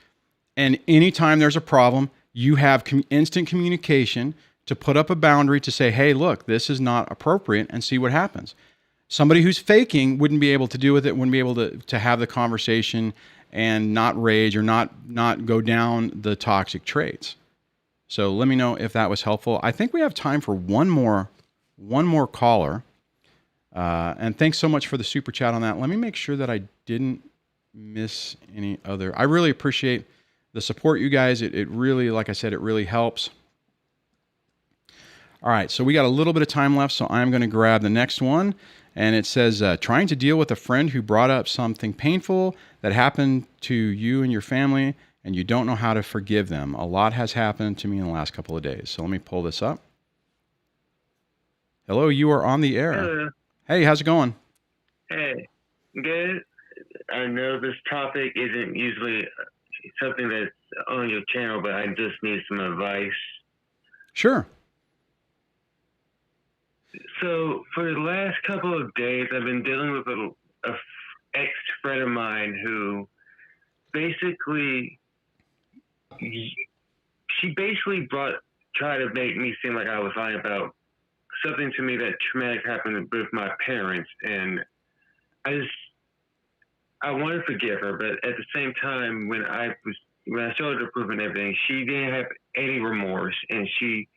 And anytime there's a problem, you have instant communication to put up a boundary to say, hey, look, this is not appropriate, and see what happens. Somebody who's faking wouldn't be able to do with it, wouldn't be able to have the conversation and not rage or not go down the toxic traits. So let me know if that was helpful. I think we have time for one more caller. And thanks so much for the super chat on that. Let me make sure that I didn't miss any other. I really appreciate the support, you guys. It really, like I said, it really helps. All right, so we got a little bit of time left, so I'm going to grab the next one. And it says, trying to deal with a friend who brought up something painful that happened to you and your family, and you don't know how to forgive them. A lot has happened to me in the last couple of days. So let me pull this up. Hello, you are on the air. Hello. Hey, how's it going? Hey, good. I know this topic isn't usually something that's on your channel, but I just need some advice. Sure. So for the last couple of days, I've been dealing with a ex-friend of mine who basically, she basically tried to make me seem like I was lying about something to me that traumatic happened with my parents, and I want to forgive her, but at the same time, when I showed her proof and everything, she didn't have any remorse, and she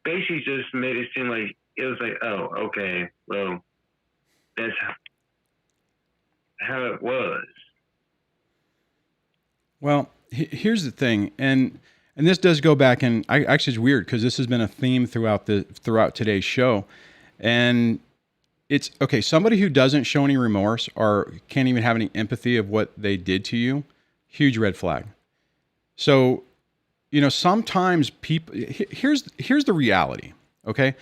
basically just made it seem like it was like, oh, okay, well, that's how it was. Well, here's the thing, and this does go back, and actually it's weird because this has been a theme throughout today's show, and it's okay. Somebody who doesn't show any remorse or can't even have any empathy of what they did to you, huge red flag. So, sometimes people. Here's the reality. Okay,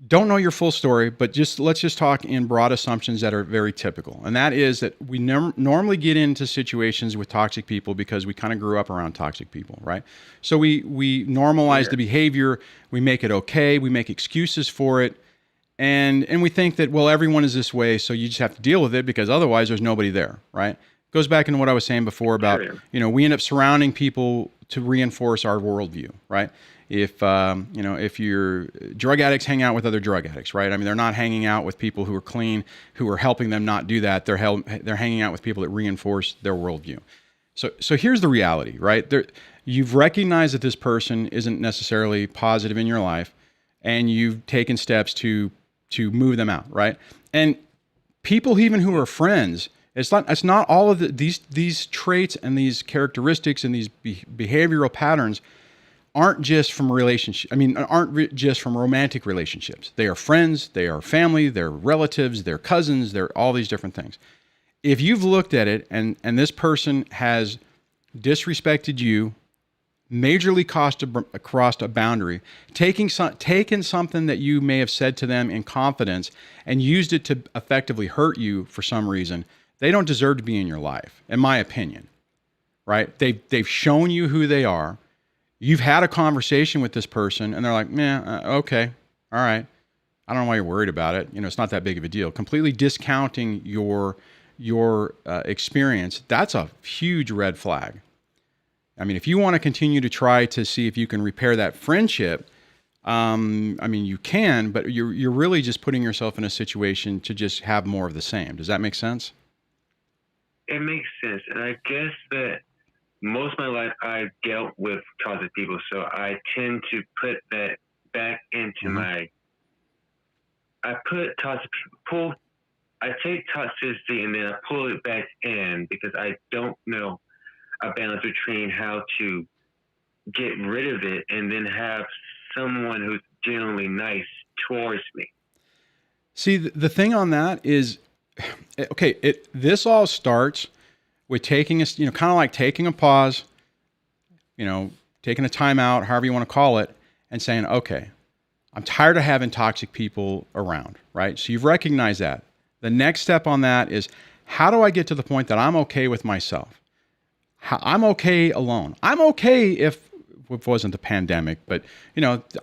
don't know your full story, but let's just talk in broad assumptions that are very typical. And that is that we normally get into situations with toxic people because we kind of grew up around toxic people, right? So we normalize the behavior, we make it okay, we make excuses for it, and we think that, well, everyone is this way, so you just have to deal with it because otherwise there's nobody there, right? Goes back into what I was saying before about, we end up surrounding people to reinforce our worldview, right? If your drug addicts hang out with other drug addicts, right? I mean, they're not hanging out with people who are clean, who are helping them not do that. They're hanging out with people that reinforce their worldview. So here's the reality, right? You've recognized that this person isn't necessarily positive in your life, and you've taken steps to move them out, right? And people even who are friends, it's not all of these traits and these characteristics and these behavioral patterns aren't just from aren't just from romantic relationships. They are friends, they are family, they're relatives, they're cousins, they're all these different things. If you've looked at it and this person has disrespected you, majorly crossed a boundary, taken something that you may have said to them in confidence and used it to effectively hurt you for some reason, they don't deserve to be in your life, in my opinion, right? They've shown you who they are. You've had a conversation with this person and they're like, okay, all right. I don't know why you're worried about it. It's not that big of a deal. Completely discounting your experience. That's a huge red flag. I mean, if you want to continue to try to see if you can repair that friendship, you can, but you're really just putting yourself in a situation to just have more of the same. Does that make sense? It makes sense. And I guess that most of my life I've dealt with toxic people, so I tend to put that back into I take toxicity and then I pull it back in because I don't know a balance between how to get rid of it and then have someone who's genuinely nice towards me. See, the thing on that is, okay, this all starts with taking kind of like taking a pause, taking a time out, however you want to call it, and saying, okay, I'm tired of having toxic people around, right? So you've recognized that. The next step on that is, how do I get to the point that I'm okay with myself? I'm okay alone. I'm okay if it wasn't the pandemic, but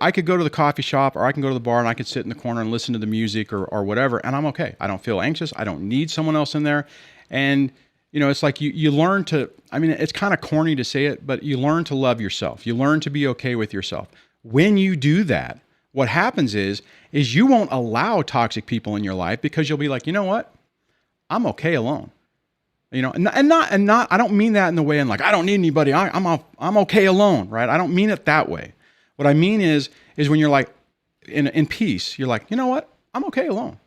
I could go to the coffee shop or I can go to the bar and I could sit in the corner and listen to the music or whatever, and I'm okay. I don't feel anxious. I don't need someone else in there. And it's like you learn to, it's kind of corny to say it, but you learn to love yourself. You learn to be okay with yourself. When you do that, what happens is you won't allow toxic people in your life because you'll be like, you know what? I'm okay alone. And not, I don't mean that in the way like, I don't need anybody. I'm okay alone, right? I don't mean it that way. What I mean is when you're like in peace, you're like, you know what? I'm okay alone.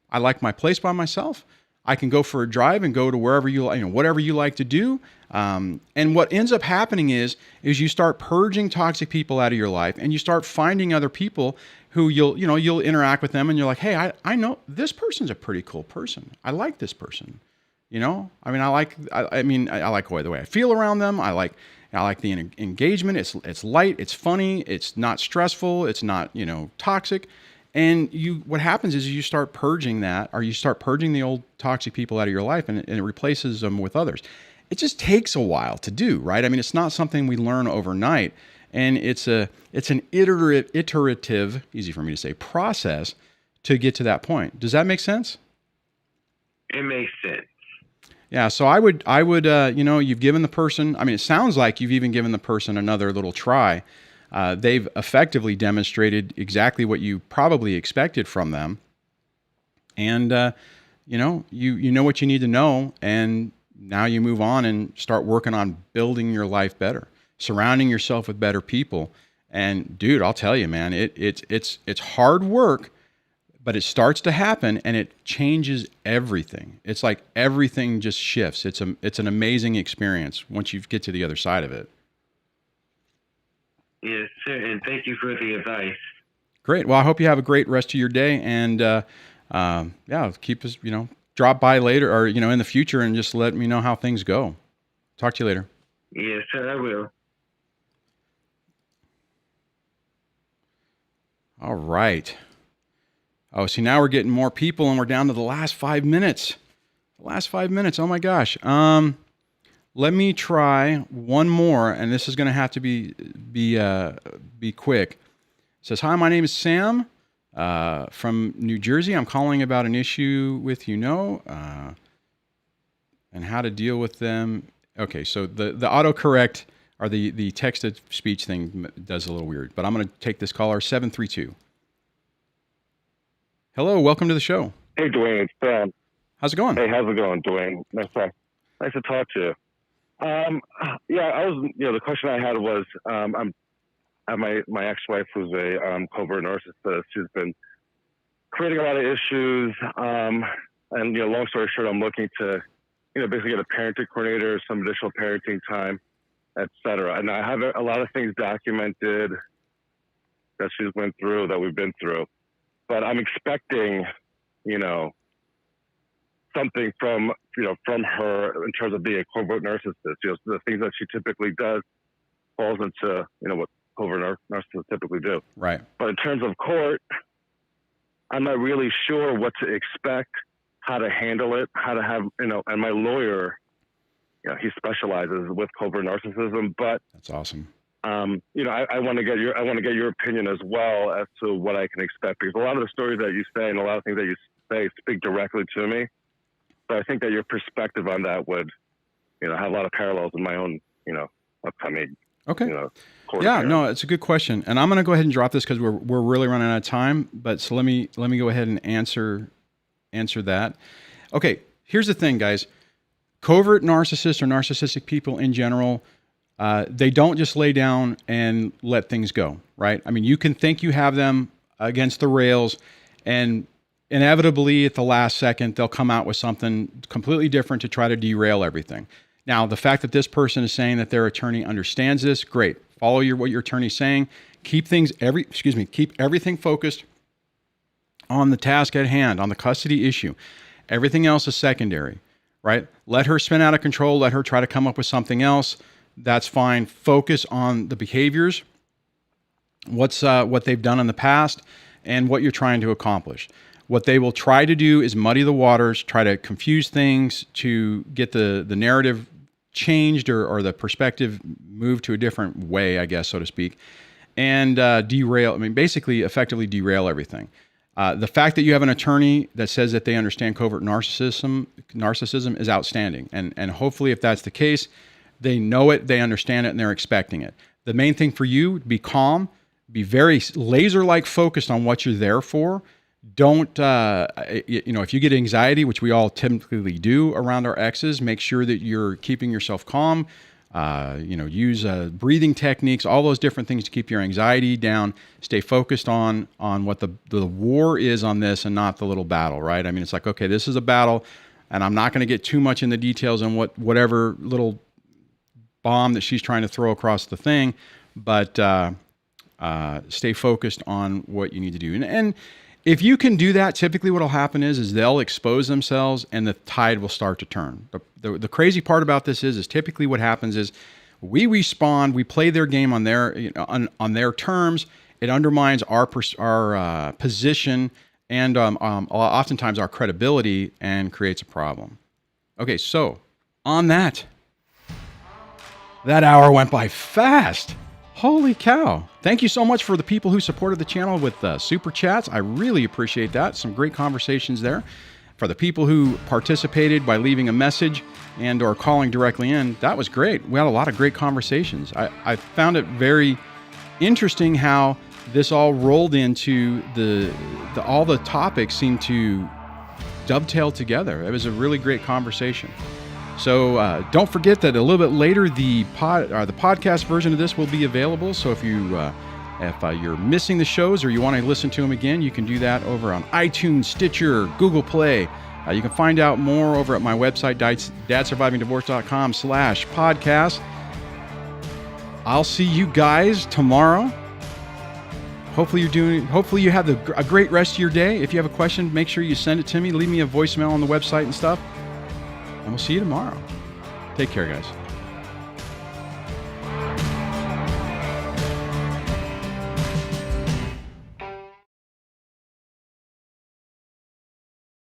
I like my place by myself. I can go for a drive and go to wherever whatever you like to do. And what ends up happening is you start purging toxic people out of your life, and you start finding other people who you'll interact with them, and you're like, hey, I know this person's a pretty cool person. I like this person. I like the way I feel around them. I like the engagement. It's light. It's funny. It's not stressful. It's not toxic. And what happens is you start purging that, or you start purging the old toxic people out of your life, and it replaces them with others. It just takes a while to do, right? It's not something we learn overnight, and it's an iterative, easy for me to say, process to get to that point. Does that make sense? It makes sense. Yeah. So I would, you've given the person, it sounds like you've even given the person another little try. They've effectively demonstrated exactly what you probably expected from them. And, you know what you need to know. And now you move on and start working on building your life better, surrounding yourself with better people. And dude, I'll tell you, man, it's hard work, but it starts to happen and it changes everything. It's like everything just shifts. It's an amazing experience once you get to the other side of it. Yes, sir. And thank you for the advice. Great. Well, I hope you have a great rest of your day, and keep us, drop by later or, in the future and just let me know how things go. Talk to you later. Yes, sir, I will. All right. Oh, see, now we're getting more people and we're down to the last 5 minutes. Oh my gosh. Let me try one more, and this is going to have to be quick. It says, "Hi, my name is Sam from New Jersey. I'm calling about an issue with and how to deal with them." Okay, so the autocorrect or the text-to-speech thing does a little weird, but I'm going to take this caller, 732. Hello, welcome to the show. Hey, Duane, it's Sam. How's it going? Hey, how's it going, Duane? Nice to talk to you. The question I had was, my ex-wife who's a covert narcissist. She's been creating a lot of issues, and long story short, I'm looking to, basically get a parenting coordinator, some additional parenting time, etc. And I have a lot of things documented that she's went through, that we've been through, but I'm expecting, something from her in terms of being a covert narcissist. The things that she typically does falls into, what covert narcissists typically do. Right. But in terms of court, I'm not really sure what to expect, how to handle it, how to have, and my lawyer, he specializes with covert narcissism, but that's awesome. I want to get your opinion as well as to what I can expect, because a lot of the stories that you say and a lot of things that you say speak directly to me. So I think that your perspective on that would, have a lot of parallels in my own, upcoming. Okay. Court Yeah, appearance. no, it's a good question, and I'm going to go ahead and drop this because we're really running out of time. But so let me go ahead and answer that. Okay, here's the thing, guys. Covert narcissists or narcissistic people in general, they don't just lay down and let things go, right? I mean, you can think you have them against the rails, and inevitably at the last second, they'll come out with something completely different to try to derail everything. Now, the fact that this person is saying that their attorney understands this, great. Follow what your attorney's saying. Keep everything focused on the task at hand, on the custody issue. Everything else is secondary, right? Let her spin out of control. Let her try to come up with something else. That's fine. Focus on the behaviors, what they've done in the past, and what you're trying to accomplish. What they will try to do is muddy the waters, try to confuse things to get the narrative changed or the perspective moved to a different way, I guess, so to speak, and basically effectively derail everything. The fact that you have an attorney that says that they understand covert narcissism is outstanding. And hopefully if that's the case, they know it, they understand it, and they're expecting it. The main thing for you, be calm, be very laser-like focused on what you're there for. Don't, if you get anxiety, which we all typically do around our exes, make sure that you're keeping yourself calm. Use breathing techniques, all those different things to keep your anxiety down. Stay focused on what the war is on this and not the little battle, right? I mean, it's like, okay, this is a battle, and I'm not going to get too much in the details on whatever little bomb that she's trying to throw across the thing, but stay focused on what you need to do. And if you can do that, typically what will happen is they'll expose themselves and the tide will start to turn. The crazy part about this is typically what happens is we respond, we play their game on their on their terms. It undermines our position and oftentimes our credibility and creates a problem. Okay, so on that hour went by fast. Holy cow. Thank you so much for the people who supported the channel with super chats. I really appreciate that. Some great conversations there. For the people who participated by leaving a message and or calling directly in, that was great. We had a lot of great conversations. I found it very interesting how this all rolled into all the topics seemed to dovetail together. It was a really great conversation. So don't forget that a little bit later, the podcast version of this will be available. So if you If you're missing the shows or you want to listen to them again, you can do that over on iTunes, Stitcher, Google Play. You can find out more over at my website, dadsurvivingdivorce.com/podcast. I'll see you guys tomorrow. Hopefully you have a great rest of your day. If you have a question, make sure you send it to me. Leave me a voicemail on the website and stuff. And we'll see you tomorrow. Take care, guys.